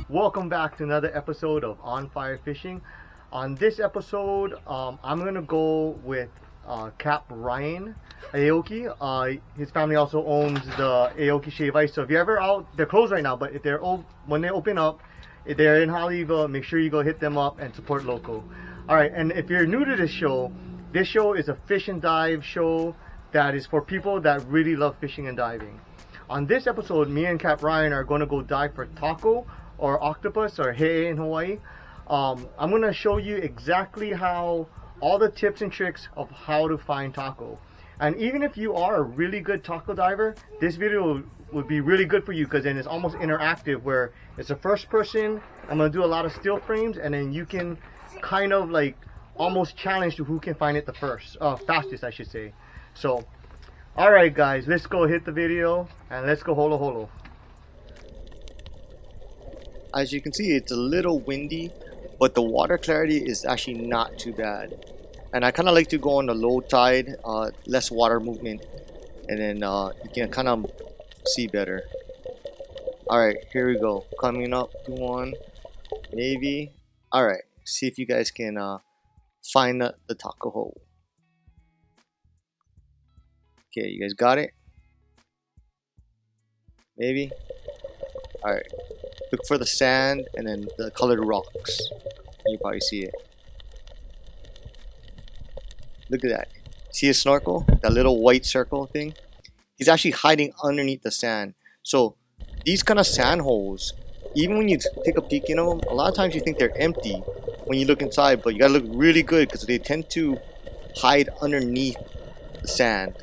Welcome back to another episode of On Fire Fishing. On this episode, I'm gonna go with Cap Ryan Aoki. His family also owns the Aoki Shave Ice. So if you're ever out, they're closed right now, but if they're when they open up, if they're in Haleiwa, make sure you go hit them up and support local. All right, and if you're new to this show is a fish and dive show that is for people that really love fishing and diving. On this episode, me and Cap Ryan are going to go dive for Tako or Octopus or Hei in Hawaii. I'm going to show you exactly how, all the tips and tricks of how to find Tako. And even if you are a really good Tako diver, this video would be really good for you because then it's almost interactive where it's a first person. I'm going to do a lot of still frames and then you can kind of like almost challenge to who can find it the fastest I should say. So, alright guys, let's go hit the video and let's go holo holo. As you can see, it's a little windy, but the water clarity is actually not too bad. And I kind of like to go on the low tide, less water movement, and then you can kind of see better. Alright, here we go. Coming up to one, maybe. Alright, see if you guys can find the Tako hole. Okay, you guys got it? Maybe? Alright. Look for the sand and then the colored rocks. You probably see it. Look at that. See his snorkel? That little white circle thing? He's actually hiding underneath the sand. So these kind of sand holes, even when you take a peek in them, a lot of times you think they're empty when you look inside, but you gotta look really good because they tend to hide underneath the sand.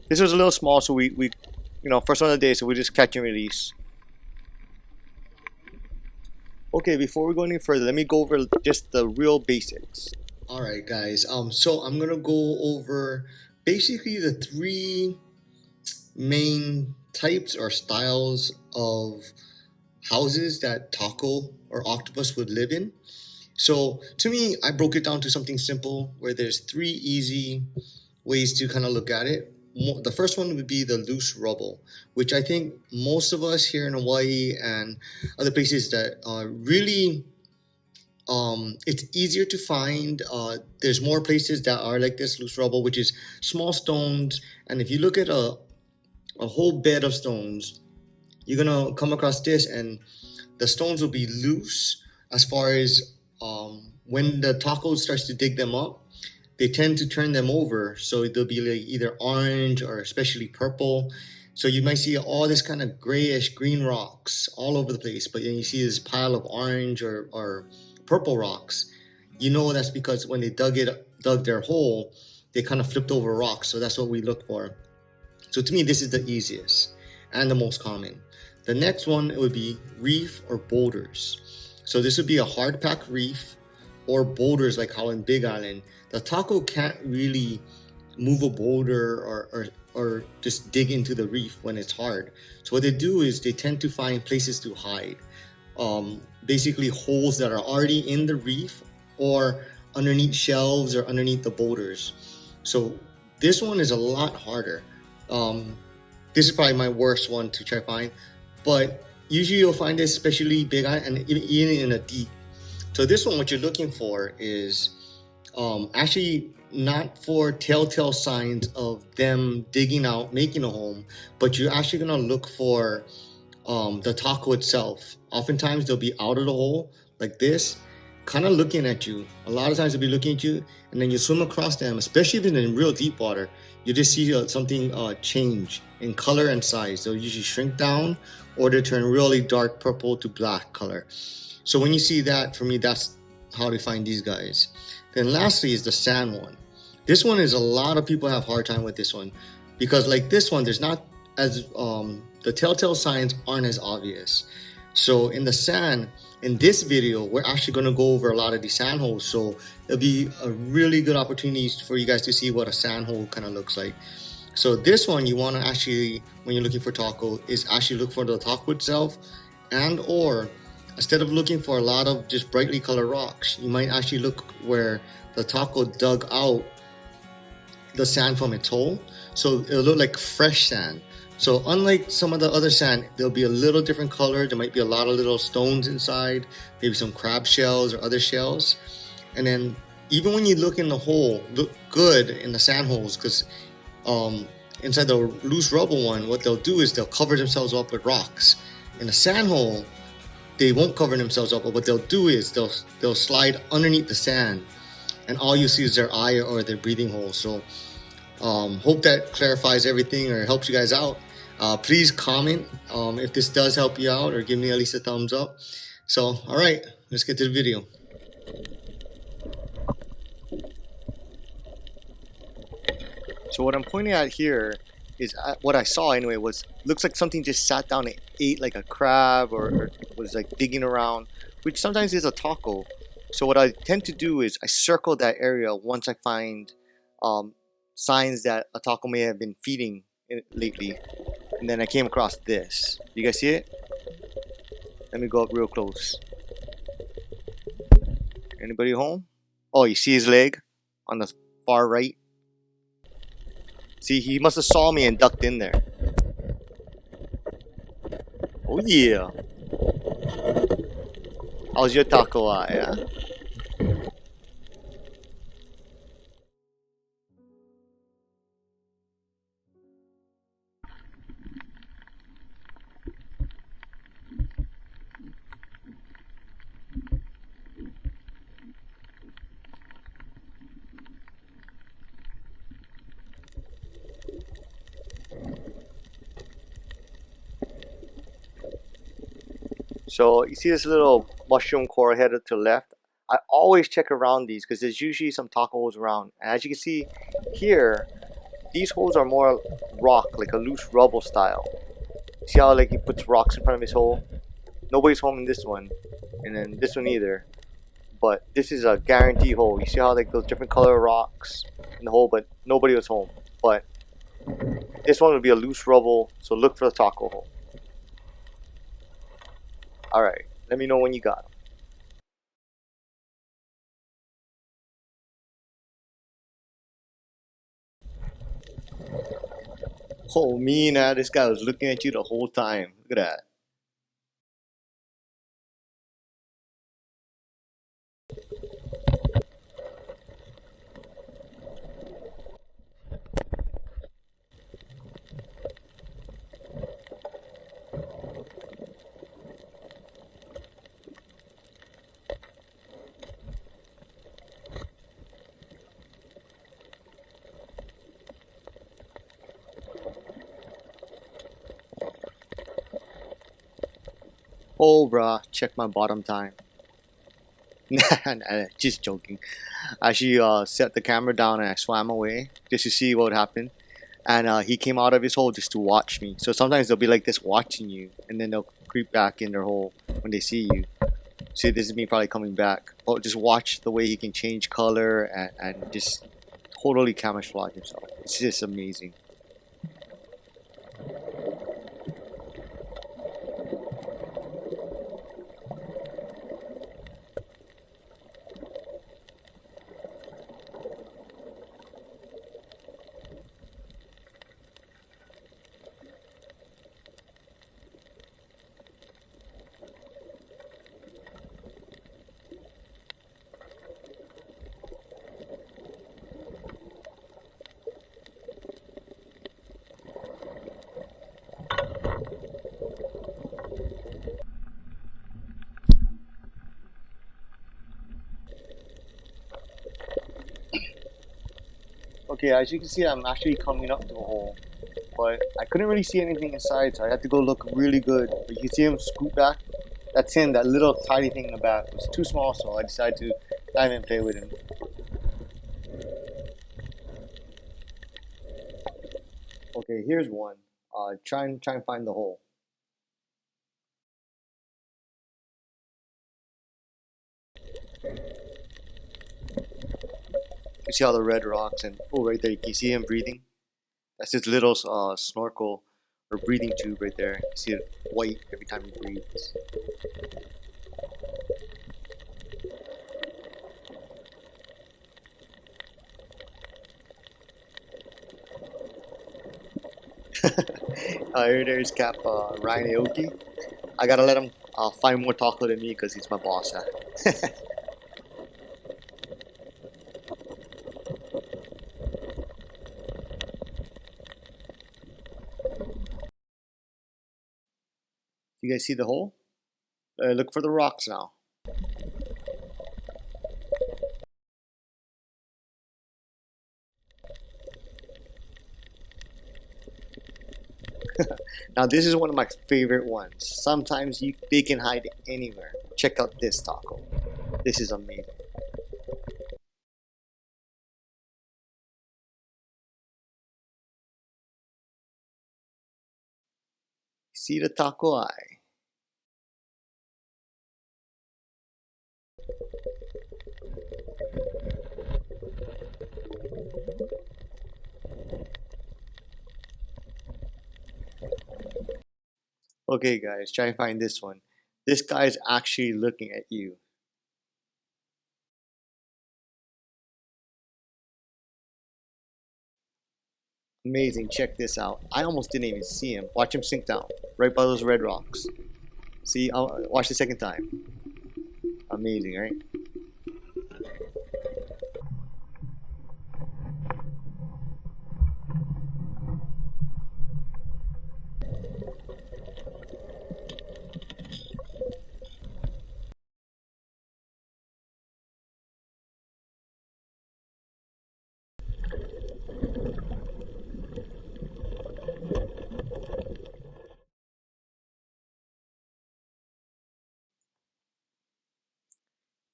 This was a little small, so we you know, first one of the day, so we just catch and release. Okay, before we go any further, let me go over just the real basics. Alright guys, so I'm gonna go over basically the three main types or styles of houses that Tako or Octopus would live in. So to me, I broke it down to something simple where there's three easy ways to kind of look at it. The first one would be the loose rubble, which I think most of us here in Hawaii and other places that really, it's easier to find. There's more places that are like this loose rubble, which is small stones. And if you look at a whole bed of stones, you're gonna come across this, and the stones will be loose as far as when the taco starts to dig them up. They tend to turn them over, so they'll be like either orange or especially purple. So you might see all this kind of grayish green rocks all over the place, but then you see this pile of orange or purple rocks. You know that's because when they dug their hole, they kind of flipped over rocks. So that's what we look for. So to me, this is the easiest and the most common. The next one would be reef or boulders. So this would be a hard packed reef or boulders like how in Big Island. The Tako can't really move a boulder or just dig into the reef when it's hard. So what they do is they tend to find places to hide. Basically holes that are already in the reef or underneath shelves or underneath the boulders. So this one is a lot harder. This is probably my worst one to try to find, but usually you'll find this, especially Big Island and even in a deep. So this one, what you're looking for is actually not for telltale signs of them digging out, making a home, but you're actually gonna look for the Tako itself. Oftentimes they'll be out of the hole like this, kind of looking at you. A lot of times they'll be looking at you, and then you swim across them, especially if it's in real deep water. You just see something change in color and size. They'll usually shrink down or they turn really dark purple to black color. So when you see that, for me, that's how to find these guys. Then lastly is the sand one. This one is a lot of people have a hard time with this one because like this one, there's not as, the telltale signs aren't as obvious. So in the sand, in this video, we're actually gonna go over a lot of these sand holes. So it'll be a really good opportunity for you guys to see what a sand hole kind of looks like. So this one, you wanna actually, when you're looking for Tako, is actually look for the Tako itself, and or instead of looking for a lot of just brightly colored rocks, you might actually look where the Tako dug out the sand from its hole. So it'll look like fresh sand. So unlike some of the other sand, there'll be a little different color. There might be a lot of little stones inside, maybe some crab shells or other shells. And then even when you look in the hole, look good in the sand holes, because inside the loose rubble one, what they'll do is they'll cover themselves up with rocks. In the sand hole, they won't cover themselves up, but what they'll do is they'll slide underneath the sand, and all you see is their eye or their breathing hole. So hope that clarifies everything or helps you guys out. Please comment if this does help you out, or give me at least a thumbs up. So all right, let's get to the video. So what I'm pointing at here is what I saw anyway was, looks like something just sat down and ate like a crab, or was like digging around, which sometimes is a taco. So what I tend to do is I circle that area once I find signs that a taco may have been feeding lately. And then I came across this. You guys see it? Let me go up real close. Anybody home? Oh, you see his leg on the far right? See, he must have saw me and ducked in there. Oh yeah. How's your taco eye, yeah? So you see this little mushroom coral headed to the left? I always check around these because there's usually some taco holes around. And as you can see here, these holes are more rock, like a loose rubble style. See how like he puts rocks in front of his hole? Nobody's home in this one, and then this one either. But this is a guarantee hole. You see how like those different color rocks in the hole, but nobody was home. But this one would be a loose rubble, so look for the taco hole. Alright, let me know when you got them. Oh, this guy was looking at you the whole time. Look at that. Oh, bruh, check my bottom time. Nah, just joking. I actually set the camera down and I swam away just to see what would happen. And he came out of his hole just to watch me. So sometimes they'll be like this watching you, and then they'll creep back in their hole when they see you. See, this is me probably coming back. But just watch the way he can change color and just totally camouflage himself. It's just amazing. Okay, as you can see, I'm actually coming up to a hole, but I couldn't really see anything inside, so I had to go look really good. But you can see him scoot back. That's him, that little tiny thing in the back. It was too small, so I decided to not even play with him. Okay, here's one. Try and find the hole. You see all the red rocks, and oh, right there, you can see him breathing. That's his little snorkel or breathing tube right there. You see it white every time he breathes. Here there's Cap Ryan Aoki. I gotta let him find more Tako than me because he's my boss. Huh? You guys see the hole? Look for the rocks now. Now this is one of my favorite ones. Sometimes they can hide anywhere. Check out this Tako. This is amazing. See the Tako eye. Okay guys, try and find this one. This guy is actually looking at you. Amazing, check this out. I almost didn't even see him. Watch him sink down, right by those red rocks. See, I'll watch the second time. Amazing, right?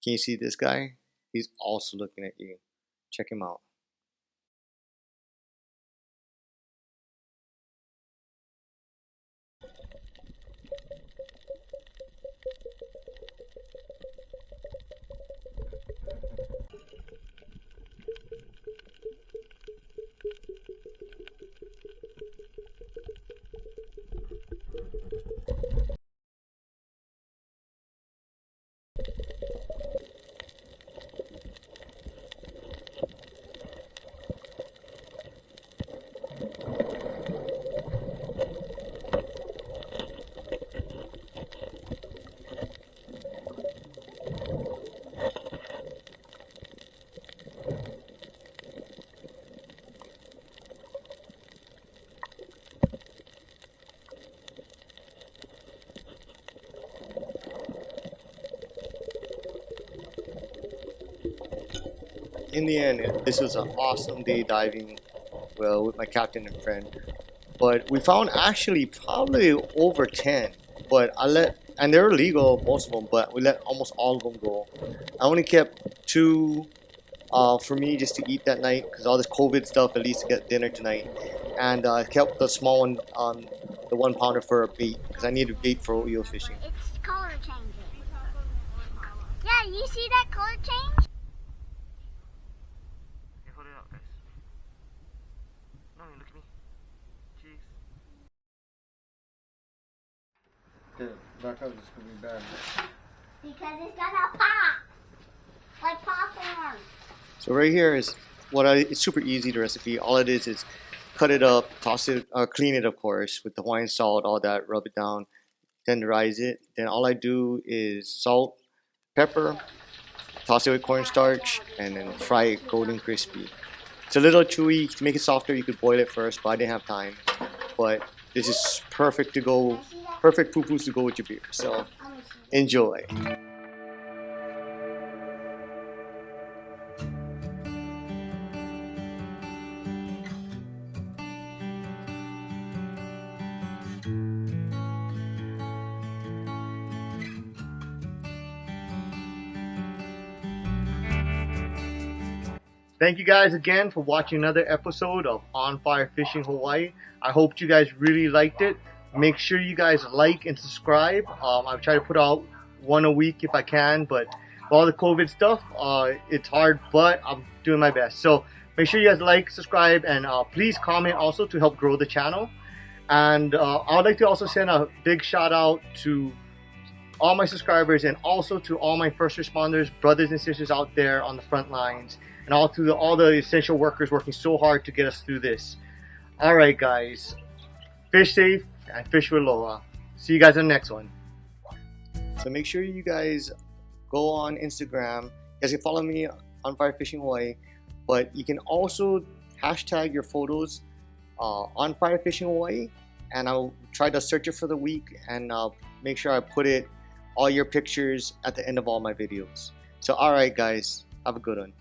Can you see this guy? He's also looking at you. Check him out. In the end, this was an awesome day diving, well, with my captain and friend. But we found actually probably over 10. But and they're illegal, most of them, but we let almost all of them go. I only kept 2 for me just to eat that night, because all this COVID stuff, at least to get dinner tonight. And I kept the small one on the 1 pounder for a bait, because I needed bait for eel fishing. It's color changing. Yeah, you see that color change? Back up, it's gonna be bad. Because it's gonna pop. Like popcorn. So right here is it's super easy, the recipe. All it is cut it up, toss it, clean it of course, with the Hawaiian salt, all that, rub it down, tenderize it. Then all I do is salt, pepper, toss it with cornstarch, and then fry it golden crispy. It's a little chewy. To make it softer, you could boil it first, but I didn't have time. But this is perfect poo-poos to go with your beer. So enjoy. Thank you guys again for watching another episode of On Fire Fishing Hawaii. I hope you guys really liked it. Make sure you guys like and subscribe. I've tried to put out 1 a week if I can, but with all the COVID stuff, it's hard, but I'm doing my best. So make sure you guys like, subscribe, and please comment also to help grow the channel. And I would like to also send a big shout out to all my subscribers and also to all my first responders, brothers and sisters out there on the front lines, and all the essential workers working so hard to get us through this. All right, guys. fish safe and fish with aloha. See you guys on the next one. So make sure you guys go on Instagram. You guys can follow me on Fire Fishing Hawaii, but you can also hashtag your photos on Fire Fishing Hawaii, and I'll try to search it for the week and make sure I put all your pictures at the end of all my videos. So alright guys, have a good one.